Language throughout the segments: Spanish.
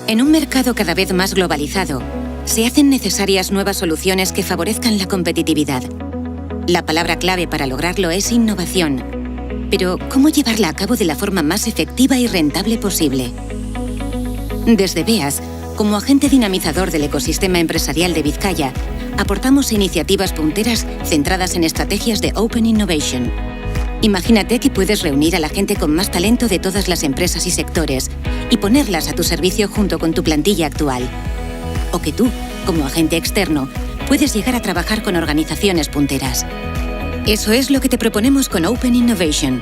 En un mercado cada vez más globalizado, se hacen necesarias nuevas soluciones que favorezcan la competitividad. La palabra clave para lograrlo es innovación. Pero, ¿cómo llevarla a cabo de la forma más efectiva y rentable posible? Desde BEAS, como agente dinamizador del ecosistema empresarial de Vizcaya, aportamos iniciativas punteras centradas en estrategias de Open Innovation. Imagínate que puedes reunir a la gente con más talento de todas las empresas y sectores y ponerlas a tu servicio junto con tu plantilla actual. O que tú, como agente externo, puedes llegar a trabajar con organizaciones punteras. Eso es lo que te proponemos con Open Innovation.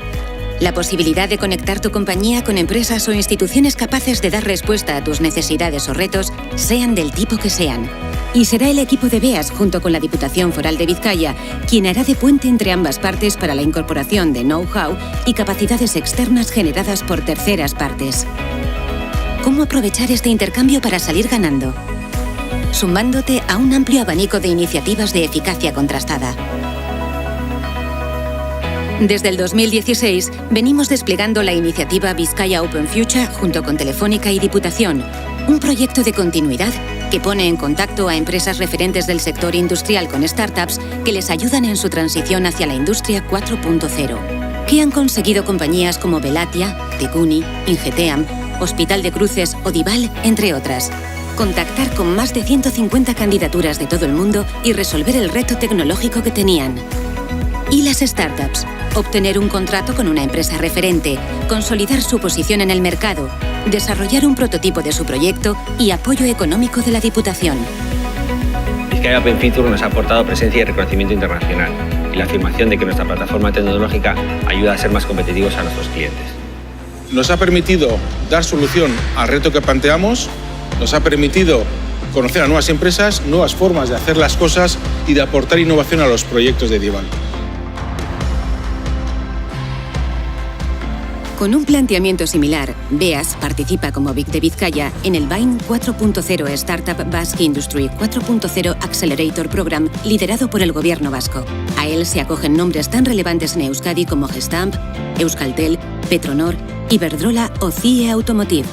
La posibilidad de conectar tu compañía con empresas o instituciones capaces de dar respuesta a tus necesidades o retos, sean del tipo que sean. Y será el equipo de BEAS, junto con la Diputación Foral de Vizcaya, quien hará de puente entre ambas partes para la incorporación de know-how y capacidades externas generadas por terceras partes. ¿Cómo aprovechar este intercambio para salir ganando? Sumándote a un amplio abanico de iniciativas de eficacia contrastada. Desde el 2016, venimos desplegando la iniciativa Vizcaya Open Future junto con Telefónica y Diputación, un proyecto de continuidad que pone en contacto a empresas referentes del sector industrial con startups que les ayudan en su transición hacia la industria 4.0. ¿Qué han conseguido compañías como Velatia, Tecuni, Ingeteam, Hospital de Cruces o Dival, entre otras? Contactar con más de 150 candidaturas de todo el mundo y resolver el reto tecnológico que tenían. Y las startups, obtener un contrato con una empresa referente, consolidar su posición en el mercado, desarrollar un prototipo de su proyecto y apoyo económico de la Diputación. Vizcaya Open Future nos ha aportado presencia y reconocimiento internacional y la afirmación de que nuestra plataforma tecnológica ayuda a ser más competitivos a nuestros clientes. Nos ha permitido dar solución al reto que planteamos, nos ha permitido conocer a nuevas empresas, nuevas formas de hacer las cosas y de aportar innovación a los proyectos de Dival. Con un planteamiento similar, BEAS participa como BIC de Vizcaya en el BAIN 4.0 Startup Basque Industry 4.0 Accelerator Program liderado por el Gobierno vasco. A él se acogen nombres tan relevantes en Euskadi como Gestamp, Euskaltel, Petronor, Iberdrola o CIE Automotive.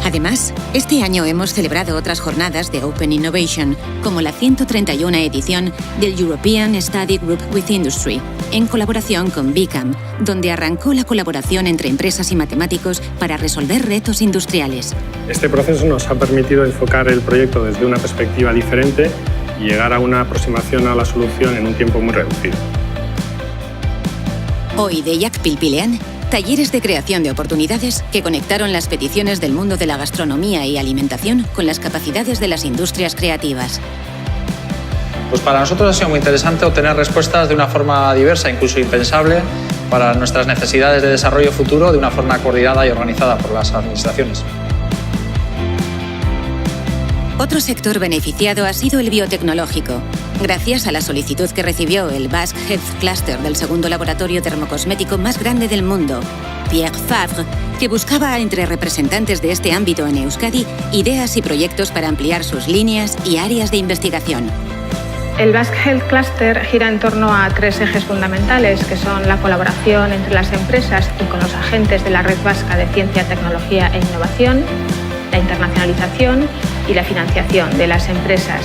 Además, este año hemos celebrado otras jornadas de Open Innovation, como la 131 edición del European Study Group with Industry, en colaboración con BICAM, donde arrancó la colaboración entre empresas y matemáticos para resolver retos industriales. Este proceso nos ha permitido enfocar el proyecto desde una perspectiva diferente y llegar a una aproximación a la solución en un tiempo muy reducido. Hoy de Jack Pilpilean, talleres de creación de oportunidades que conectaron las peticiones del mundo de la gastronomía y alimentación con las capacidades de las industrias creativas. Pues para nosotros ha sido muy interesante obtener respuestas de una forma diversa, incluso impensable, para nuestras necesidades de desarrollo futuro de una forma coordinada y organizada por las administraciones. Otro sector beneficiado ha sido el biotecnológico, gracias a la solicitud que recibió el Basque Health Cluster del segundo laboratorio dermocosmético más grande del mundo, Pierre Fabre, que buscaba entre representantes de este ámbito en Euskadi ideas y proyectos para ampliar sus líneas y áreas de investigación. El Basque Health Cluster gira en torno a tres ejes fundamentales, que son la colaboración entre las empresas y con los agentes de la Red Vasca de Ciencia, Tecnología e Innovación, la internacionalización y la financiación de las empresas.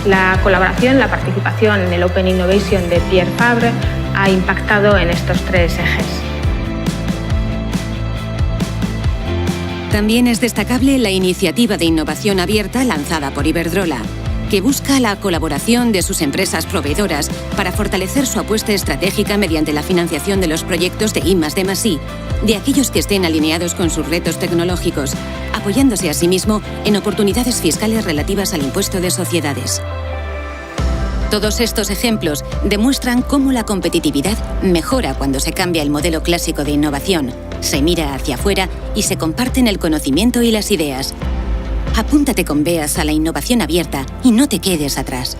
La colaboración, la participación en el Open Innovation de Pierre Fabre ha impactado en estos tres ejes. También es destacable la iniciativa de innovación abierta lanzada por Iberdrola, que busca la colaboración de sus empresas proveedoras para fortalecer su apuesta estratégica mediante la financiación de los proyectos de I+D+I, de aquellos que estén alineados con sus retos tecnológicos, apoyándose asimismo en oportunidades fiscales relativas al impuesto de sociedades. Todos estos ejemplos demuestran cómo la competitividad mejora cuando se cambia el modelo clásico de innovación, se mira hacia afuera y se comparten el conocimiento y las ideas. Apúntate con BEAS a la innovación abierta y no te quedes atrás.